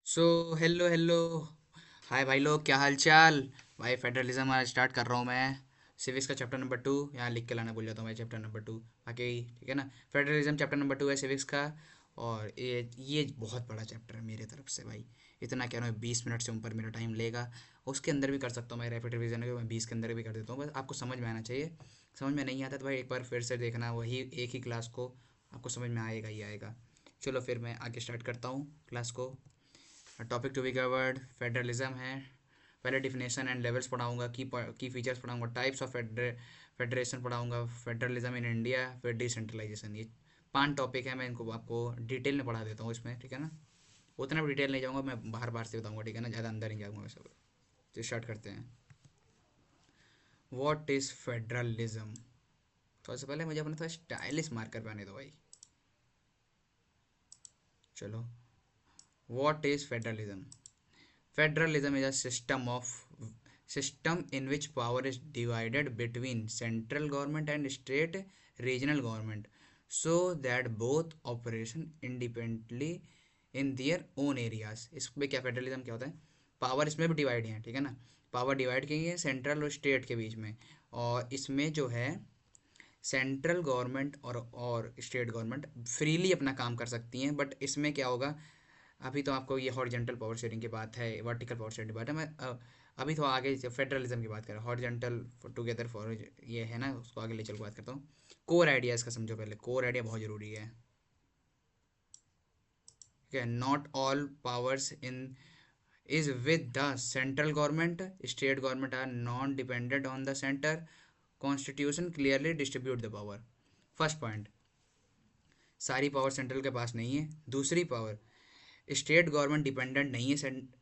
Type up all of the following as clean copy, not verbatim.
So hello hello. हाय भाई लोग, क्या हाल चाल। भाई फेडरलिज्म आज स्टार्ट कर रहा हूँ मैं। सिविक्स का चैप्टर नंबर 2 यहाँ लिख के लाना भूल जाता हूँ भाई, चैप्टर नंबर 2। बाकी ठीक है ना। फेडरलिज्म चैप्टर नंबर 2 है सिविक्स का। और ये बहुत बड़ा चैप्टर है मेरे तरफ से भाई। इतना कह रहा हूँ, 20 मिनट से ऊपर मेरा टाइम लेगा। उसके अंदर भी कर सकता हूँ मैं, रैपिड रिवीजन है मैं 20 के अंदर भी कर देता हूँ, बस आपको समझ में आना चाहिए। समझ में नहीं आता तो भाई एक बार फिर से देखना वही एक ही क्लास को, आपको समझ में आएगा ही आएगा। चलो फिर मैं आगे स्टार्ट करता हूँ क्लास को। Topic to be covered federalism है। पहले डिफिनेशन एंड लेवल्स पढ़ाऊंगा, की फीचर्स पढ़ाऊंगा, टाइप्स ऑफ फेडरेशन पढ़ाऊंगा, फेडरलिज्म इन इंडिया, फिर डिसेंट्रलाइजेशन। ये 5 टॉपिक है, मैं इनको आपको डिटेल में पढ़ा देता हूँ इसमें, ठीक है ना। उतना भी डिटेल नहीं जाऊँगा, मैं बाहर बाहर से बताऊँगा, ठीक है ना, ज़्यादा अंदर नहीं जाऊँगा सब। तो स्टार्ट करते हैं। What is federalism. सबसे पहले मुझे अपना थोड़ा स्टाइलिश मार्कर पहने दो भाई। चलो, what is federalism. Federalism is a system in which power is divided between central government and state regional government so that both operation independently in their own areas। इसमें क्या फेडरलिज्म क्या होता है, power इसमें भी डिवाइड है, ठीक है ना। पावर डिवाइड की है सेंट्रल और स्टेट के बीच में। और इसमें जो है सेंट्रल गवर्नमेंट और स्टेट गवर्नमेंट फ्रीली अपना काम कर सकती हैं, बट इसमें क्या होगा। अभी तो आपको ये हॉरिजेंटल पावर शेयरिंग की बात है, वर्टिकल पावर शेयरिंग की बात है। मैं अभी तो आगे फेडरलिज्म की बात कर रहा हूँ, हॉरिजेंटल टुगेदर फॉर ये है ना, उसको आगे ले चल के बात करता हूँ। कोर आइडिया इसका समझो पहले, कोर आइडिया बहुत ज़रूरी है। ठीक है, not all powers in is with the central government, state government are non dependent on the center, constitution clearly distribute the power। First point, सारी पावर सेंट्रल के पास नहीं है। दूसरी पावर, स्टेट गवर्नमेंट डिपेंडेंट नहीं है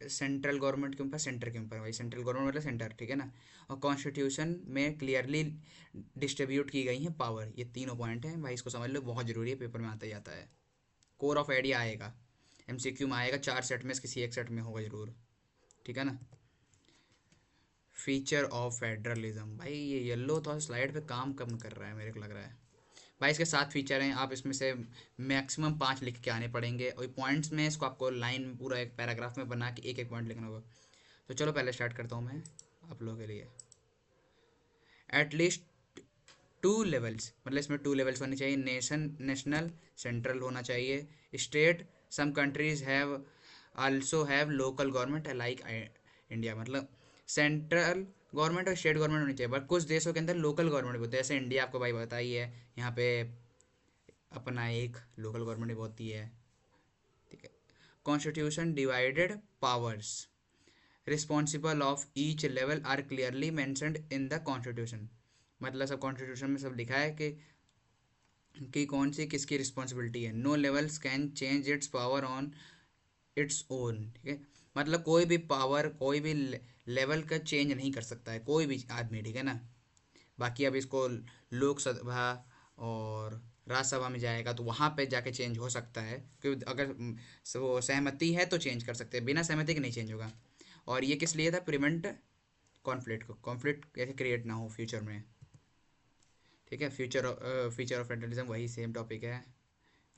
सेंट्रल गवर्नमेंट के ऊपर, centre के ऊपर भाई, सेंट्रल गवर्नमेंट मतलब सेंटर, ठीक है ना। और कॉन्स्टिट्यूशन में क्लियरली डिस्ट्रीब्यूट की गई है पावर। ये तीनों पॉइंट हैं भाई, इसको समझ लो, बहुत ज़रूरी है, पेपर में आता ही आता है। कोर ऑफ आइडिया आएगा, एमसीक्यू में आएगा, 4 सेट में से किसी एक सेट में होगा ज़रूर, ठीक है ना। फीचर ऑफ फेडरलिज्म, भाई ये येलो थोड़ा स्लाइड पे काम कम कर रहा है मेरे को लग रहा है भाई। इसके 7 फीचर हैं, आप इसमें से मैक्सिमम 5 लिख के आने पड़ेंगे, और पॉइंट्स में इसको आपको लाइन में पूरा एक पैराग्राफ में बना के एक एक पॉइंट लिखना होगा। तो चलो पहले स्टार्ट करता हूँ मैं आप लोगों के लिए। एटलीस्ट 2 लेवल्स, मतलब इसमें 2 लेवल्स होने चाहिए। नेशनल, सेंट्रल होना चाहिए। State, some countries have also have local government like India, मतलब सेंट्रल गवर्नमेंट और स्टेट गवर्नमेंट होनी चाहिए, बट कुछ देशों के अंदर लोकल गवर्नमेंट भी होती है, जैसे इंडिया आपको भाई पता ही है, यहाँ पे अपना एक लोकल गवर्नमेंट भी होती है, ठीक है। Constitution divided powers, responsible of each level are clearly mentioned in the constitution. मतलब सब कॉन्स्टिट्यूशन में सब लिखा है कि कौन सी किसकी रिस्पॉन्सिबिलिटी है। No levels can change its power on its own, ठीक है। मतलब कोई भी पावर, कोई भी लेवल का चेंज नहीं कर सकता है कोई भी आदमी, ठीक है ना। बाकी अब इसको लोकसभा और राज्यसभा में जाएगा तो वहाँ पे जाके चेंज हो सकता है, क्योंकि अगर वो सहमति है तो चेंज कर सकते हैं, बिना सहमति के नहीं चेंज होगा। और ये किस लिए था, प्रिवेंट कॉन्फ्लिक्ट को, कॉन्फ्लिक्ट कैसे क्रिएट ना हो फ्यूचर में, ठीक है। फीचर ऑफ फेडरलिज्म वही सेम टॉपिक है।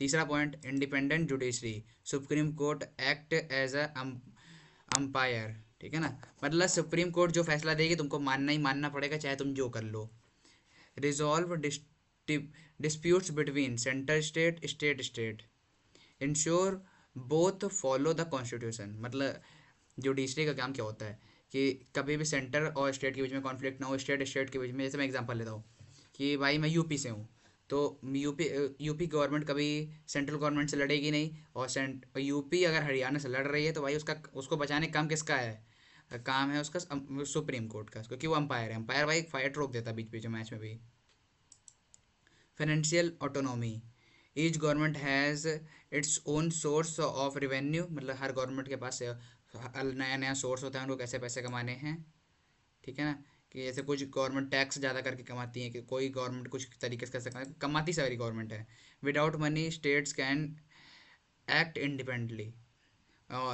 तीसरा point, independent judiciary, supreme court act as a umpire, ठीक है ना। मतलब सुप्रीम कोर्ट जो फैसला देगी तुमको मानना ही मानना पड़ेगा, चाहे तुम जो कर लो। Resolve disputes between centre state, state ensure both follow the constitution. मतलब जुडिशरी का काम क्या होता है कि कभी भी सेंटर और स्टेट के बीच में कॉन्फ्लिक्ट ना हो, स्टेट स्टेट के बीच में। जैसे मैं एग्जांपल लेता हूँ कि भाई मैं यूपी से हूँ, तो यूपी यूपी गवर्नमेंट कभी सेंट्रल गवर्नमेंट से लड़ेगी नहीं, और यूपी अगर हरियाणा से लड़ रही है तो भाई उसका, उसको बचाने का काम किसका है, काम है उसका सुप्रीम कोर्ट का, क्योंकि वो अंपायर है। अंपायर भाई फाइट रोक देता है बीच बीच में मैच में भी। Financial autonomy, each government has its own source of revenue, मतलब हर गवर्नमेंट के पास नया नया सोर्स होता है उनको कैसे पैसे कमाने हैं, ठीक है ना। कि जैसे कुछ गवर्नमेंट टैक्स ज़्यादा करके कमाती है, कि कोई गवर्नमेंट कुछ तरीके से कैसे कमाती, सारी गवर्नमेंट है। Without money states can act independently,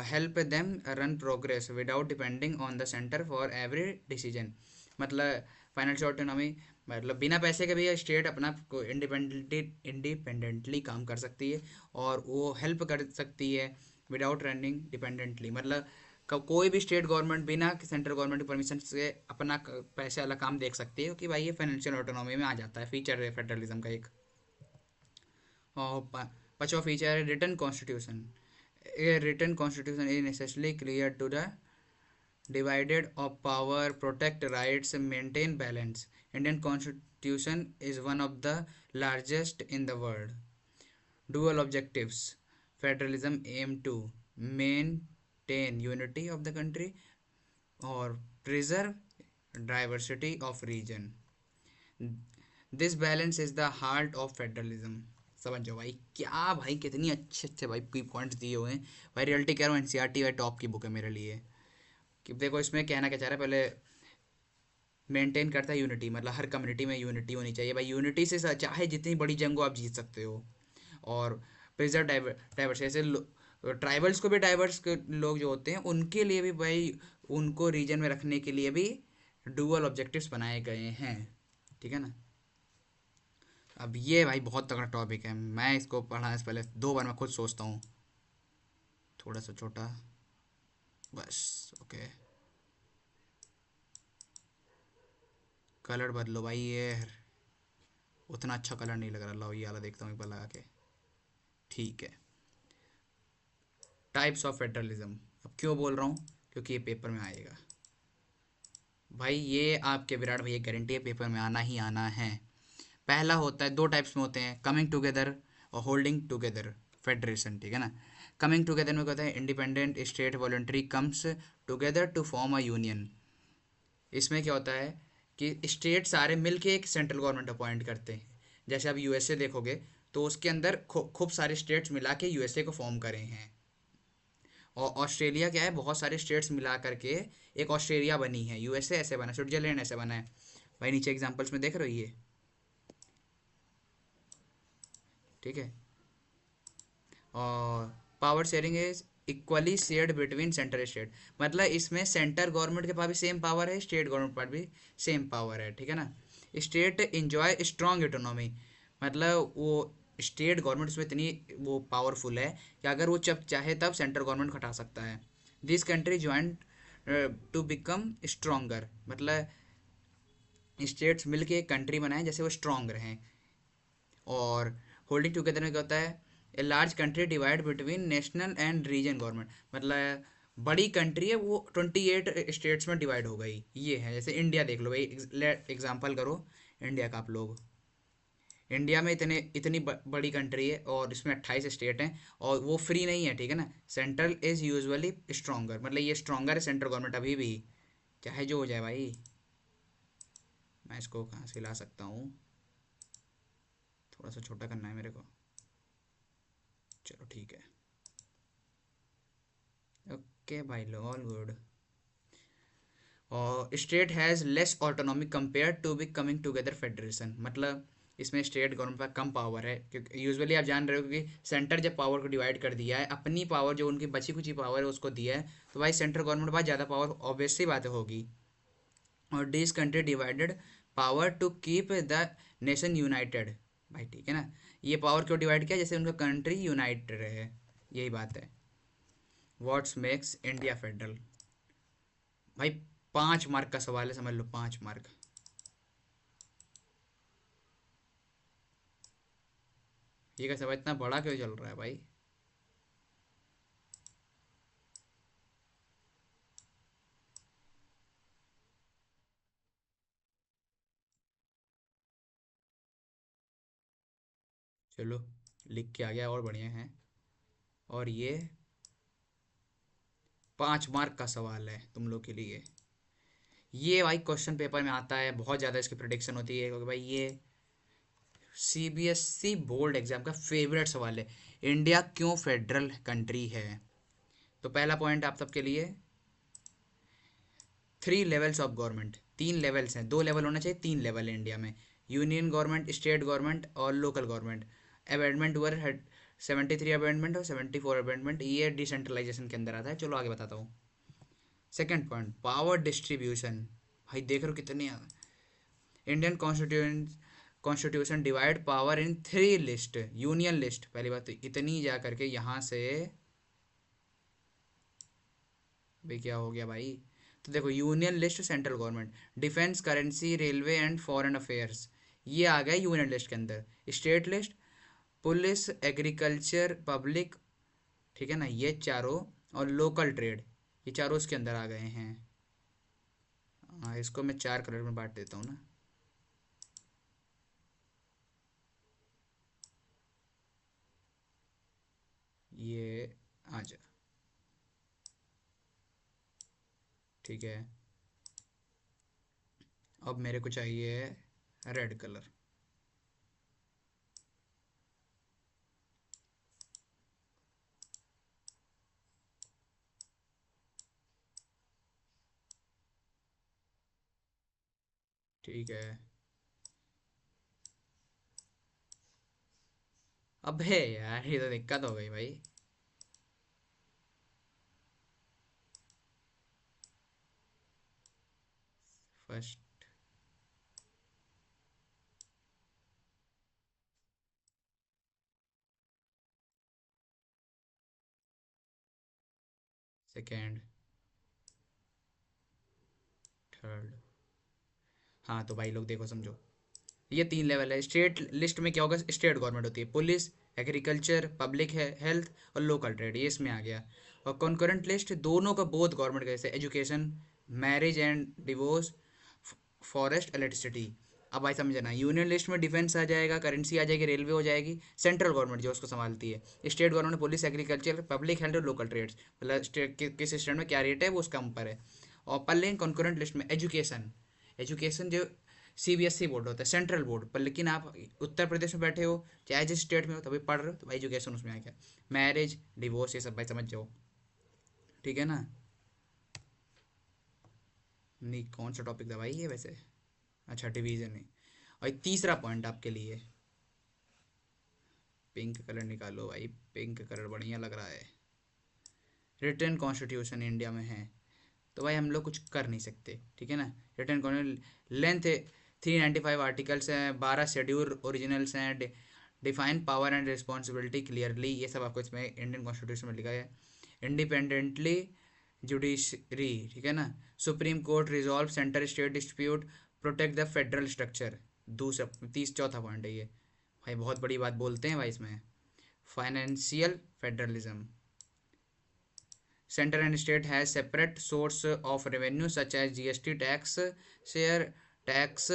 help them run progress without depending on the centre for every decision. मतलब फाइनेंशियल ऑटोनॉमी, मतलब बिना पैसे के भी स्टेट अपना इंडिपेंडेंटली काम कर सकती है, और वो हेल्प कर सकती है विदाउट रनिंग डिपेंडेंटली, मतलब कोई भी स्टेट गवर्नमेंट बिना सेंट्रल गवर्नमेंट की परमिशन से अपना पैसे वाला काम देख सकती है, क्योंकि भाई ये फाइनेंशियल ऑटोनॉमी में आ जाता है, फीचर है फेडरलिज्म का एक। और पांचवा फीचर है written constitution. Written constitution is necessarily clear to the divided of power, protect rights, maintain balance. Indian constitution is one of the largest in the world. Dual objectives. Federalism aim to maintain unity of the country or preserve diversity of region. This balance is the heart of federalism. समझ जाओ भाई, क्या भाई कितनी अच्छे अच्छे भाई points दिए हुए हैं भाई। रियलिटी कह रहा हूँ, एनसीईआरटी भाई टॉप की बुक है मेरे लिए। कि देखो इसमें कहना क्या चाह रहा है, पहले मेंटेन करता है यूनिटी, मतलब हर कम्युनिटी में यूनिटी होनी चाहिए भाई। यूनिटी से चाहे जितनी बड़ी जंग हो आप जीत सकते हो। और प्रिजर्व डाइवर्स, ऐसे ट्राइबल्स को भी, डाइवर्स लोग जो होते हैं उनके लिए भी भाई, उनको रीजन में रखने के लिए भी डुअल ऑब्जेक्टिव्स बनाए गए हैं, ठीक है ना। अब ये भाई बहुत तगड़ा टॉपिक है, मैं इसको पढ़ाने से पहले 2 बार मैं खुद सोचता हूँ। थोड़ा सा छोटा, बस ओके। कलर बदलो भाई, ये उतना अच्छा कलर नहीं लग रहा, लो ये वाला देखता हूँ एक बार लगा के। ठीक है। टाइप्स ऑफ फेडरलिज्म, अब क्यों बोल रहा हूँ, क्योंकि ये पेपर में आएगा भाई। ये आपके विराट भैया गारंटी है, पेपर में आना ही आना है। पहला होता है, 2 टाइप्स में होते हैं, कमिंग टुगेदर और होल्डिंग टुगेदर फेडरेशन, ठीक है ना। कमिंग टुगेदर में कहते हैं independent state voluntary comes together to form a union. इसमें क्या होता है कि स्टेट सारे मिलके एक सेंट्रल गवर्नमेंट अपॉइंट करते हैं। जैसे आप यूएसए देखोगे तो उसके अंदर खूब सारे स्टेट्स मिला के यूएसए को फॉर्म करे हैं। और ऑस्ट्रेलिया क्या है, बहुत सारे स्टेट्स मिला करके एक ऑस्ट्रेलिया बनी है। यूएसए ऐसे बना, स्विट्जरलैंड ऐसे बना है भाई। नीचे एग्जांपल्स में देख रही है, ठीक है। और power sharing is equally shared between centre state, मतलब इसमें सेंटर गवर्नमेंट के पास भी सेम पावर है, स्टेट गवर्नमेंट के पास भी सेम पावर है, ठीक है ना। स्टेट इंजॉय स्ट्रॉन्ग इकोनॉमी, मतलब वो स्टेट गवर्नमेंट उसमें इतनी वो पावरफुल है कि अगर वो जब चाहे तब सेंट्रल गवर्नमेंट हटा सकता है। This country join to become stronger, मतलब स्टेट्स मिलके एक कंट्री बनाए जैसे वो स्ट्रांग रहें। और होल्डिंग टुगेदर में क्या होता है, a large country divide between national and region government, मतलब बड़ी कंट्री है वो 28 स्टेट्स में डिवाइड हो गई। ये है जैसे इंडिया देख लो भाई, एग्जांपल करो इंडिया का आप लोग। इंडिया में इतनी बड़ी कंट्री है और इसमें 28 स्टेट हैं, और वो फ्री नहीं है, ठीक है ना। सेंट्रल इज यूजुअली स्ट्रोंगर, मतलब ये स्ट्रोंगर है सेंट्रल गवर्नमेंट अभी भी, चाहे जो हो जाए भाई। मैं इसको कहाँ से ला सकता हूँ, थोड़ा सा छोटा करना है मेरे को, चलो ठीक है। ओके भाई लो, ऑल गुड। और state has less autonomic compare to be coming together federation, मतलब इसमें स्टेट गवर्नमेंट पर कम पावर है, क्योंकि यूजुअली आप जान रहे हो कि सेंटर जब पावर को डिवाइड कर दिया है, अपनी पावर जो उनकी बची कुची पावर है उसको दिया है, तो भाई सेंट्रल गवर्नमेंट के पास ज़्यादा पावर ऑब्वियस सी बात होगी। और this country divided power to keep the nation united, भाई ठीक है ना। ये पावर क्यों डिवाइड किया, जैसे उनका कंट्री यूनाइटेड रहे, यही बात है। व्हाट्स मेक्स इंडिया फेडरल, भाई 5 मार्क का सवाल है, समझ लो 5 मार्क। ये कैसे भाई, इतना बड़ा क्यों चल रहा है भाई। चलो लिख के आ गया, और बढ़िया है। और ये 5 मार्क का सवाल है तुम लोग के लिए। ये भाई क्वेश्चन पेपर में आता है, बहुत ज़्यादा इसकी प्रिडिक्शन होती है, क्योंकि भाई ये सीबीएसई बोर्ड एग्जाम का फेवरेट सवाल है, इंडिया क्यों फेडरल कंट्री है। तो पहला पॉइंट आप सबके लिए, 3 लेवल्स ऑफ गवर्नमेंट, 3 लेवल्स हैं, 2 लेवल होना चाहिए, 3 लेवल है इंडिया में। यूनियन गवर्नमेंट, स्टेट गवर्नमेंट और लोकल गवर्नमेंट। अमेंडमेंट हुआ है 73 अमेंडमेंट और 74 अमेंडमेंट, ये डिसेंट्रलाइजेशन के अंदर आता है। चलो आगे बताता हूँ। सेकेंड पॉइंट, पावर डिस्ट्रीब्यूशन, भाई देख रहे हो कितनी। Indian constitution divide power in 3 list, union list, पहली बात तो इतनी जा करके यहाँ से भाई क्या हो गया भाई? तो देखो, union list central government, defence, currency, railway and foreign affairs, ये आ गया यूनियन लिस्ट के अंदर। State list, police, agriculture, public, ठीक है ना, ये चारों, और लोकल ट्रेड, ये चारों इसके अंदर आ गए हैं। हाँ, इसको मैं 4 कलर में बांट देता हूँ ना। ये आ जा, ठीक है। अब मेरे को चाहिए रेड कलर। ठीक है। अबे यार, ये तो दिक्कत हो गई भाई। First, second, third. हाँ तो भाई लोग देखो समझो, ये 3 लेवल है। स्टेट लिस्ट में क्या होगा? स्टेट गवर्नमेंट होती है, पुलिस, एग्रीकल्चर, पब्लिक है, हेल्थ और लोकल ट्रेड, ये इसमें आ गया। और कॉन्करेंट लिस्ट दोनों का, बोथ गवर्नमेंट का, जैसे education, marriage and divorce, forest, electricity. अब भाई समझना, यूनियन लिस्ट में डिफेंस आ जाएगा, करेंसी आ जाएगी, रेलवे हो जाएगी, सेंट्रल गवर्नमेंट जो उसको संभालती है। State government police, agriculture, public health और लोकल ट्रेड्स, मतलब स्टेट किस स्टेट में क्या रेट है वो उसका ऊपर है। और पर लेकिन कॉन्करेंट लिस्ट में एजुकेशन, एजुकेशन जो सीबीएसई बोर्ड होता है, सेंट्रल बोर्ड पर, लेकिन आप उत्तर प्रदेश में बैठे हो, चाहे जिस स्टेट में हो, तभी पढ़ रहे हो, तो भाई एजुकेशन उसमें आ गया। मैरिज, डिवोर्स, ये सब भाई समझ जाओ, ठीक है ना। नहीं, कौन सा टॉपिक था भाई ये वैसे? अच्छा, डिवीजन है। और तीसरा पॉइंट आपके लिए, पिंक कलर निकालो भाई, पिंक कलर बढ़िया लग रहा है। रिटर्न कॉन्स्टिट्यूशन इंडिया में है, तो भाई हम लोग कुछ कर नहीं सकते, ठीक है ना। रिटर्न कॉन्स्टिट्यूशन लेंथ 395 आर्टिकल्स हैं, 12 शेड्यूल ओरिजिनल्स हैं, define power and responsibility clearly, ये सब आपको इसमें इंडियन कॉन्स्टिट्यूशन में लिखा है। इंडिपेंडेंटली जुडिशरी, ठीक है ना। Supreme court resolve centre state dispute, protect the federal structure. दूसरा, चौथा पॉइंट है ये, भाई बहुत बड़ी बात बोलते हैं भाई इसमें। Financial federalism, center and state has separate source of revenue such as GST, tax, share tax,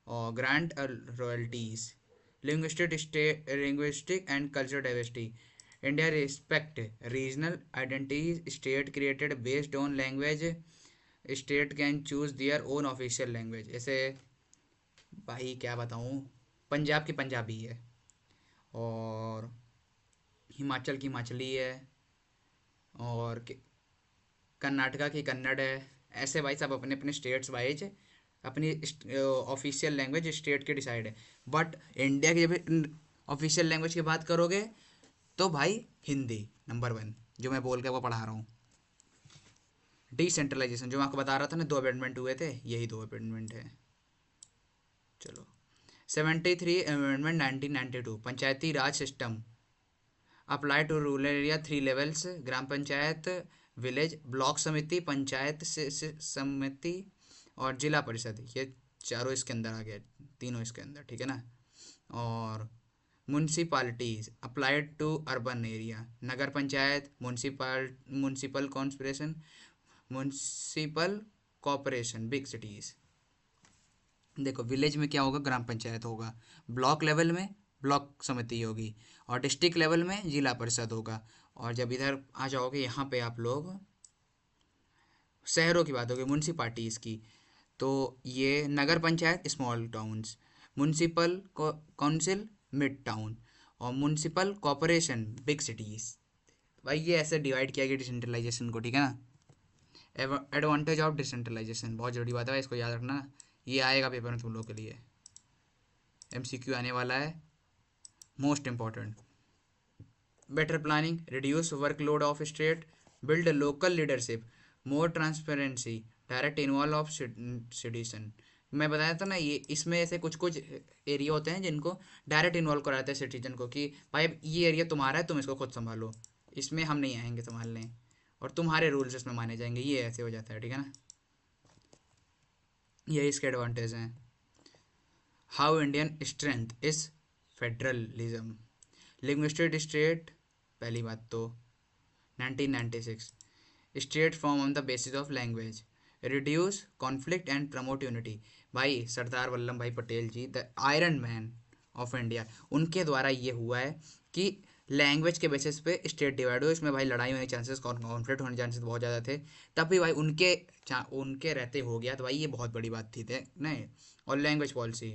or grant or royalties. Linguistic and cultural diversity, India respect regional identities, state created based on language, state can choose their own official language। ऐसे भाई क्या बताऊँ, पंजाब की पंजाबी है, और हिमाचल की हिमाचली है, और कर्नाटका की कन्नड़ है। ऐसे भाई सब अपने अपने स्टेट्स वाइज अपनी ऑफिशियल लैंग्वेज स्टेट के डिसाइड है। बट इंडिया की जब ऑफिशियल लैंग्वेज की बात करोगे, तो भाई हिंदी नंबर 1, जो मैं बोल के वो पढ़ा रहा हूँ। डिसेंट्रलाइजेशन जो मैं आपको बता रहा था ना, 2 अमेंडमेंट हुए थे, यही 2 अमेंडमेंट है। चलो, 73 amendment 1992, Panchayati Raj system apply to rural area, 3 levels, gram panchayat, village, block samiti, panchayat समिति और जिला परिषद, ये चारों इसके अंदर आ गए, तीनों इसके अंदर, ठीक है ना। और municipalities applied to urban area, nagar panchayat, municipal corporation, municipal corporation, big cities. देखो, विलेज में क्या होगा? ग्राम पंचायत होगा, ब्लॉक लेवल में ब्लॉक समिति होगी, और डिस्ट्रिक्ट लेवल में जिला परिषद होगा। और जब इधर आ जाओगे यहाँ पे आप लोग, शहरों की बात होगी, म्यूनसिपालिटीज़ की, तो ये nagar panchayat small towns, municipal council mid town, और म्यूनसिपल कॉरपोरेशन बिग सिटीज़। भाई ये ऐसे डिवाइड किया गया डिसेंट्रलाइजेशन को, ठीक है ना। एडवांटेज ऑफ डिसेंट्रलाइजेशन, बहुत जरूरी बात है भाई, इसको याद रखना, ये आएगा पेपर में तुम लोग के लिए, MCQ आने वाला है, most important. Better planning, reduce workload of state, build local leadership, more transparency, direct involve of citizen. मैं बताया था ना, ये इसमें ऐसे कुछ कुछ एरिया होते हैं जिनको डायरेक्ट इन्वॉल्व कराते हैं सिटीजन को, कि भाई ये एरिया तुम्हारा है, तुम इसको खुद संभालो, इसमें हम नहीं आएंगे संभालने। और तुम्हारे रूल्स इसमें माने जाएंगे, ये ऐसे हो जाता है, ठीक है ना। यही इसके एडवांटेज हैं। How Indian strength is federalism, linguistic state, पहली बात तो 1996 state form on the basis of language, reduce conflict and promote unity. भाई Sardar Vallabhbhai Patel ji, the iron man of India, उनके द्वारा ये हुआ है कि लैंग्वेज के बेसिस पे स्टेट डिवाइड हो। इसमें भाई लड़ाई होने के चांसेस, कॉन्फ्लिक्ट होने के चांसेस बहुत ज़्यादा थे, तब भी भाई उनके रहते हो गया, तो भाई ये बहुत बड़ी बात थी नहीं। और language policy,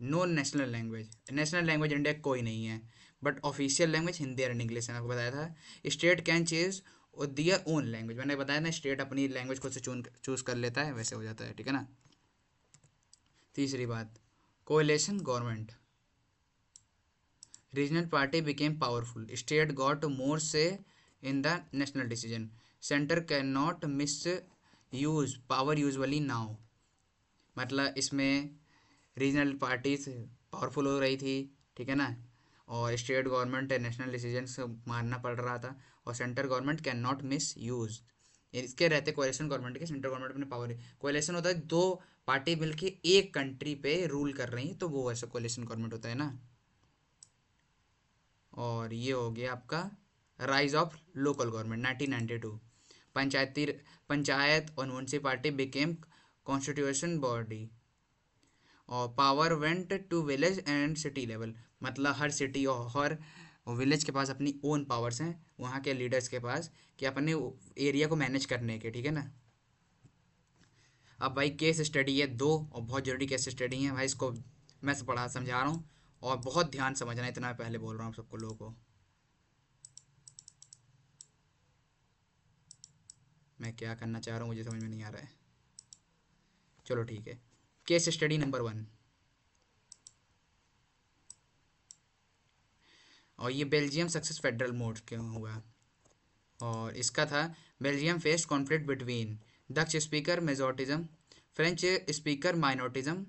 no national language, national language India कोई नहीं है, बट ऑफिशियल लैंग्वेज हिंदी और इंग्लिश है, आपको बताया था। State can change their own language, मैंने बताया ना, स्टेट अपनी लैंग्वेज खुद से चूज कर लेता है, वैसे हो जाता है, ठीक है ना। तीसरी बात, coalition government, regional party became powerful, state got more say in the national decision, centre can not misuse power usually now. मतलब इसमें रीजनल पार्टीज पावरफुल हो रही थी, ठीक है ना, और स्टेट गवर्नमेंट नेशनल डिसीजंस मानना पड़ रहा था, और central government can not miss use. इसके रहते कोएलिशन गवर्नमेंट के, सेंट्रल गवर्नमेंट अपने पावर, कोएलिशन होता है दो पार्टी मिलके एक कंट्री पे रूल कर रही हैं, तो वो ऐसा कोएलिशन गवर्नमेंट होता है ना। और ये हो गया आपका rise of local government 1992, panchayati panchayat और म्यूनसिपालिटी बिकेम कॉन्स्टिट्यूशन बॉडी, और power went to village and city level. मतलब हर सिटी और हर विलेज के पास अपनी ओन पावर्स हैं, वहाँ के लीडर्स के पास, कि अपने एरिया को मैनेज करने के, ठीक है ना। अब भाई केस स्टडी है दो, और बहुत ज़रूरी केस स्टडी है भाई, इसको मैं से पढ़ा समझा रहा हूँ, और बहुत ध्यान समझना, इतना मैं पहले बोल रहा हूँ सबको लोगों को। मैं क्या करना चाह रहा हूँ मुझे समझ में नहीं आ रहा है, चलो ठीक है। केस स्टडी नंबर 1, और ये बेल्जियम सक्सेस फेडरल मोड क्यों हुआ, और इसका था Belgium faced conflict between Dutch speaker majoritism, French speaker minoritism,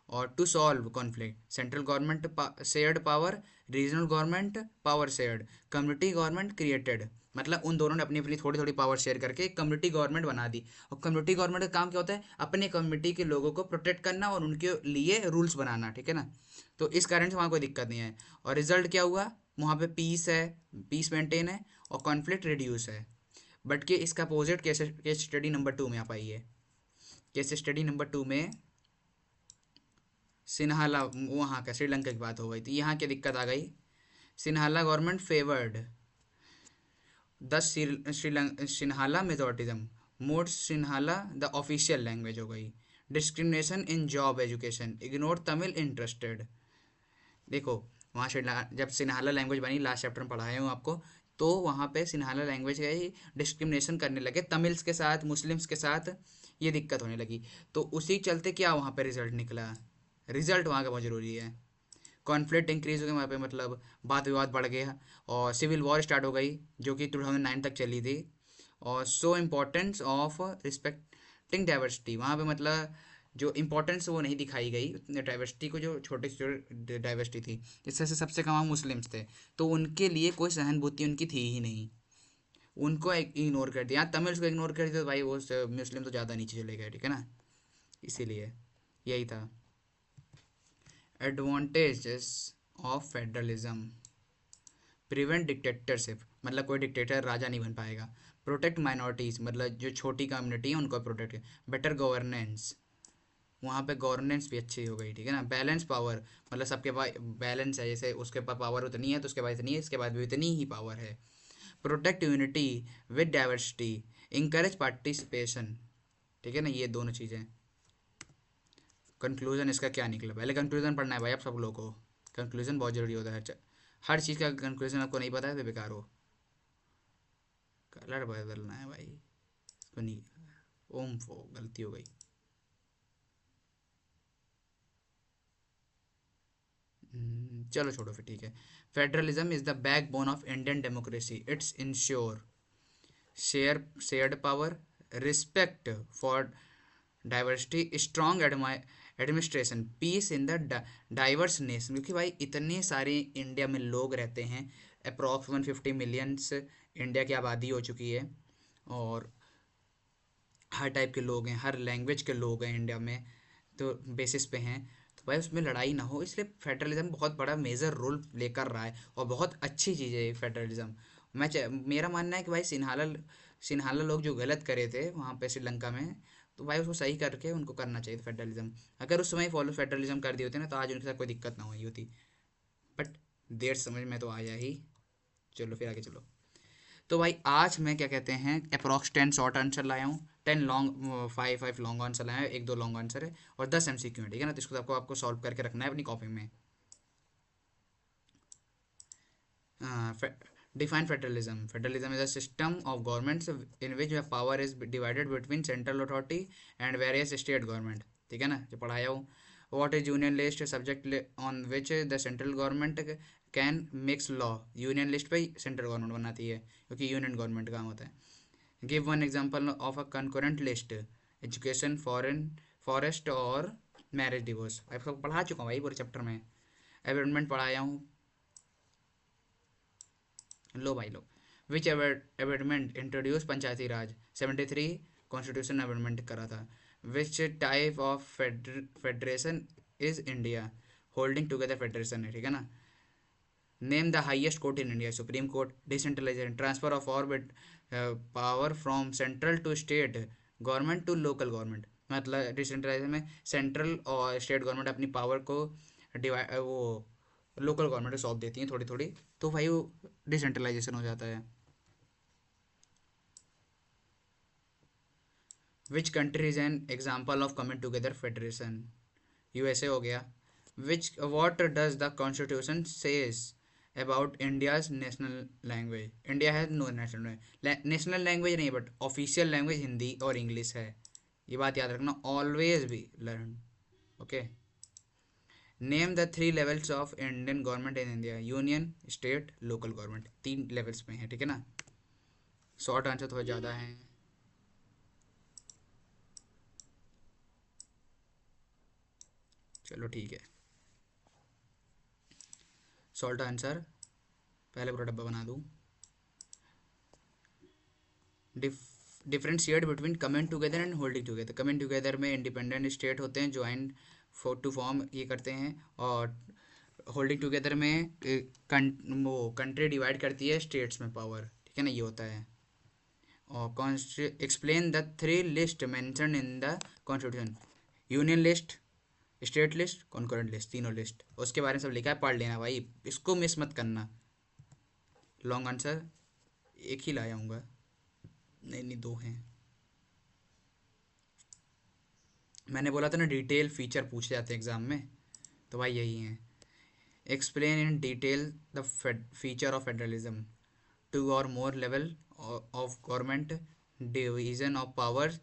और to solve conflict central government shared power, regional government power shared, community government created. मतलब उन दोनों ने अपनी अपनी थोड़ी थोड़ी पावर शेयर करके एक कम्युनिटी गवर्नमेंट बना दी। और कम्युनिटी गवर्नमेंट का काम क्या होता है, अपने कम्युनिटी के लोगों को प्रोटेक्ट करना और उनके लिए रूल्स बनाना, ठीक है ना। तो इस कारण से वहाँ कोई दिक्कत नहीं है, और रिजल्ट क्या हुआ, वहाँ पे पीस है, पीस मेंटेन है, और कॉन्फ्लिक्ट रिड्यूस है। बट कि इसका अपोजिट केस स्टडी नंबर 2 में आ पाई है। केस स्टडी नंबर 2 में सिन्हाला, वहाँ का श्रीलंका की बात हो गई थी, यहाँ की दिक्कत आ गई। Sinhala government favoured the Sinhala Methodism, mode Sinhala the official language हो गई। Discrimination in job education, ignore Tamil interested. देखो वहाँ जब सिन्हाला लैंग्वेज बनी, लास्ट चैप्टर में पढ़ाया हूँ आपको, तो वहाँ पे सिन्हाला लैंग्वेज का ही डिस्क्रिमिनेशन करने लगे, तमिल्स के साथ, मुस्लिम्स के साथ ये दिक्कत होने लगी। तो उसी चलते क्या वहाँ पे रिजल्ट निकला, रिजल्ट वहाँ का बहुत ज़रूरी है। कॉन्फ्लिक्ट इंक्रीज हो गया वहाँ पे, मतलब वाद विवाद बढ़ गया, और सिविल वॉर स्टार्ट हो गई, जो कि 2009 तक चली थी। और सो इम्पोर्टेंस ऑफ रिस्पेक्टिंग डाइवर्सिटी, वहाँ पे मतलब जो इम्पोर्टेंस वो नहीं दिखाई गई डाइवर्सिटी को, जो छोटे छोटे डाइवर्सिटी थी, इससे से सबसे कम मुस्लिम्स थे, तो उनके लिए कोई सहानुभूति उनकी थी ही नहीं, उनको इग्नोर कर दिया। तमिल्स को इग्नोर कर दिया तो भाई वो मुस्लिम तो ज़्यादा नीचे चले गए, ठीक है ना। इसीलिए यही था advantages of federalism, prevent dictatorship, मतलब कोई डिक्टेटर राजा नहीं बन पाएगा। प्रोटेक्ट माइनॉरिटीज़, मतलब जो छोटी कम्युनिटी है उनको प्रोटेक्ट। बेटर गवर्नेंस, वहाँ पे गवर्नेंस भी अच्छी हो गई, ठीक है ना। बैलेंस पावर, मतलब सबके पास बैलेंस है, जैसे उसके पास पावर उतनी है तो उसके पास इतनी है, इसके बाद भी इतनी ही पावर है। Protect unity with diversity, encourage participation, ठीक है ना, ये दोनों चीज़ें। कंक्लूजन इसका क्या निकला, पहले कंक्लूजन पढ़ना है भाई आप सब लोगों को, कंक्लूजन बहुत ज़रूरी होता है। हर चीज़ का कंक्लूजन आपको नहीं पता है तो बेकार हो। कलर बदलना है भाई, इसको नहीं, ओम फो गलती हो गई। चलो छोड़ो फिर, ठीक है। Federalism is the backbone of Indian democracy, it's ensure shared power, respect for diversity, strong administration, peace in the diverse nation. क्योंकि भाई इतने सारे इंडिया में लोग रहते हैं, अप्रॉक्स 150 मिलियंस इंडिया की आबादी हो चुकी है, और हर टाइप के लोग हैं, हर लैंग्वेज के लोग हैं इंडिया में, तो बेसिस पे हैं। तो भाई उसमें लड़ाई ना हो, इसलिए फेडरलिज्म बहुत बड़ा मेजर रोल प्ले कर रहा है और बहुत अच्छी चीज़ है ये फेडरलिज्म। मेरा मानना है कि भाई सिन्हाला लोग जो गलत करे थे वहाँ पे श्रीलंका में, तो भाई उसको सही करके उनको करना चाहिए था फेडरलिज्म। अगर उस समय फॉलो फेडरलिज्म कर दिए होते ना, तो आज उनके साथ कोई दिक्कत ना हुई होती। बट देर समझ में तो आया ही। चलो फिर आगे चलो। तो भाई आज मैं क्या कहते हैं अप्रॉक्स 10 शॉर्ट आंसर लाया हूँ, 10 लॉन्ग, 5 लॉन्ग आंसर लाया हूँ, एक दो लॉन्ग आंसर है और 10 एमसीक्यू है, ठीक है ना। तो इसको आपको आपको सॉल्व करके रखना है अपनी कॉपी में। Define federalism. Federalism is a system of governments in which the power is divided between central authority and various state government, ठीक है ना, जो पढ़ाया हूँ। What is union list? Subject on which the central government can mix law. Union list पे central government बनाती है क्योंकि union government काम होता है। Give one example of a concurrent list. Education, foreign, forest और marriage, divorce। आपको पढ़ा चुका हूँ भाई पूरे चैप्टर में। अमेंडमेंट पढ़ाया हूँ। लो भाई लो। Which amendment introduce panchayati raj? 73 constitution amendment करा था। Which type of federation is India? Holding together federation है, ठीक है ना। Name the highest court in India? Supreme court. Decentralisation, transfer of orbit power from central to state government to local government. मतलब decentralisation में central और state government अपनी power को divide, वो लोकल गवर्नमेंट को सौंप देती हैं थोड़ी थोड़ी, तो भाई वो डिसेंट्रलाइजेशन हो जाता है। Which country is an example of coming together federation? USA हो गया। Which what does the constitution says about India's national language? India has no national language. National language नहीं बट ऑफिशियल लैंग्वेज हिंदी और English है, ये बात याद रखना, always be learn. Okay. Name the 3 levels of Indian government in India? Union, state, local government, 3 levels में है, ठीक है ना। शॉर्ट आंसर थोड़ा ज़्यादा है। चलो ठीक है। शॉर्ट आंसर पहले पूरा डब्बा बना दूँ। Differentiate between coming together and holding together. Coming together में इंडिपेंडेंट स्टेट होते हैं, ज्वाइन टू फॉर्म ये करते हैं, और होल्डिंग टुगेदर में वो कंट्री डिवाइड करती है स्टेट्स में पावर, ठीक है ना, ये होता है। और explain the 3 list mention in the constitution? Union list, state list, concurrent list, तीनों लिस्ट उसके बारे में सब लिखा है, पढ़ लेना भाई, इसको मिस मत करना। लॉन्ग आंसर एक ही लाया हूँगा, नहीं नहीं 2 हैं। मैंने बोला था ना डिटेल फीचर पूछे जाते हैं एग्जाम में, तो भाई यही है। Explain in detail the feature of federalism? 2 or more level of government, division of powers,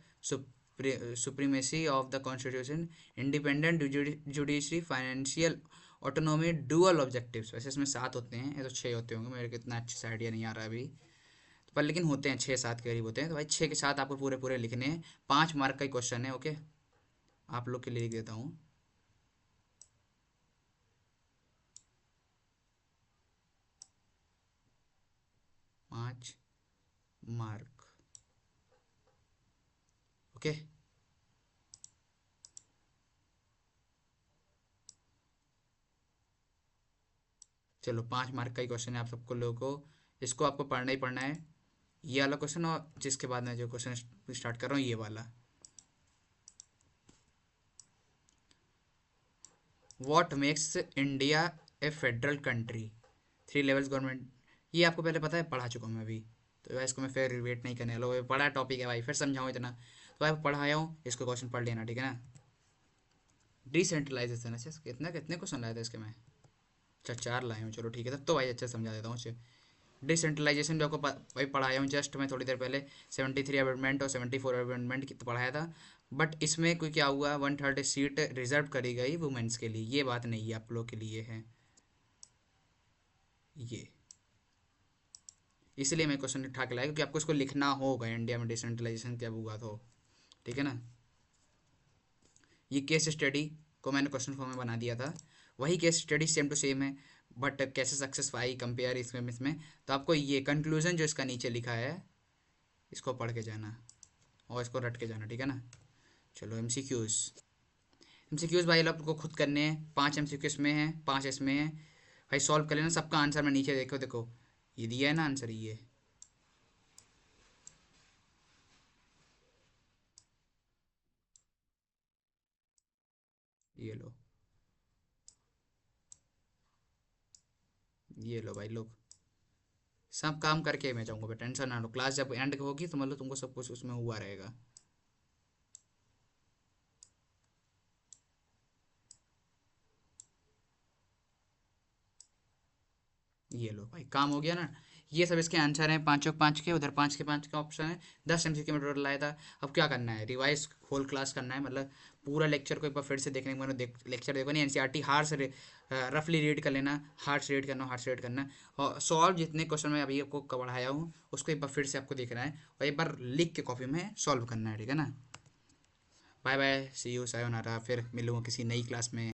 supremacy of the constitution, independent judiciary, financial autonomy, dual objectives। वैसे इसमें 7 होते हैं, ये तो 6 होते होंगे, मेरे को इतना अच्छे से आइडिया नहीं आ रहा अभी, तो पर लेकिन होते हैं 6-7 के करीब होते हैं। तो भाई 6 के साथ आपको पूरे पूरे लिखने हैं। 5 मार्क का ही क्वेश्चन है, ओके, आप लोग के लिए लिख देता हूँ। 5 मार्क, ओके। चलो 5 मार्क का ही क्वेश्चन है आप सबको लोगों को, इसको आपको पढ़ना ही पढ़ना है, ये वाला क्वेश्चन, और जिसके बाद मैं जो क्वेश्चन स्टार्ट कर रहा हूँ ये वाला। What makes India A federal country? 3 levels government, ये आपको पहले पता है, पढ़ा चुका हूँ मैं अभी, तो भाई इसको मैं फिर रिवेट नहीं करने वाला, बड़ा टॉपिक है भाई, फिर समझाऊँ इतना, तो भाई पढ़ाया हूँ, इसको क्वेश्चन पढ़ लेना, ठीक है ना। डिसेंट्रलाइजेशन, अच्छा कितना कितने क्वेश्चन लाए थे इसके मैं? अच्छा 4 लाए हूँ, चलो ठीक है, तब तो भाई अच्छे से समझा देता हूँ। डिसेंट्रलाइजेशन जो आपको भाई पढ़ाया हूँ जस्ट मैं थोड़ी देर पहले, 73 अमेंडमेंट और 74 अमेंडमेंट पढ़ाया था। बट इसमें कोई क्या हुआ, 1/3 सीट रिजर्व करी गई वुमेन्स के लिए, ये बात नहीं है, आप लोग के लिए है ये, इसलिए मैं क्वेश्चन उठा के लाया, क्योंकि आपको इसको लिखना होगा इंडिया में डिसेंट्रलाइजेशन कब हुआ, तो ठीक है ना। ये केस स्टडी को मैंने क्वेश्चन फॉर्म में बना दिया था, वही case study same to same है, बट कैसे सक्सेस आई कंपेयर इसमें, तो आपको ये कंक्लूजन जो इसका नीचे लिखा है, इसको पढ़ के जाना और इसको रट के जाना, ठीक है ना। चलो एमसीक्यूज। एमसीक्यूज भाई लोग आपको खुद करने हैं, 5 एमसीक्यू इसमें हैं, 5 इसमें हैं भाई। सॉल्व कर लेना सबका आंसर, मैं नीचे देखो देखो ये दिया है ना आंसर, ये लो, ये लो भाई लोग। सब काम करके मैं जाऊँगा, टेंशन ना लो, क्लास जब एंड होगी तो मतलब तुमको सब कुछ उसमें हुआ रहेगा। ये लो भाई काम हो गया ना। ये सब इसके आंसर हैं, पाँचों 5 के, उधर 5 के 5 का ऑप्शन है। 10 एमसीक्यू में टोटल आया था। अब क्या करना है, रिवाइज होल क्लास करना है, मतलब पूरा लेक्चर को एक बार फिर से देखने के मैंने लेक्चर देखो नहीं, एनसीईआरटी हार्ड से रफली रीड कर लेना, हार्ड से रीड करना, हार्ड से रीड करना। और सॉल्व जितने क्वेश्चन मैं अभी आपको पढ़ाया हूँ उसको एक बार फिर से आपको देखना है और एक बार लिख के कॉपी में सॉल्व करना है, ठीक है ना। Bye bye, see you, sayonara, फिर मिलूंगा किसी नई क्लास में।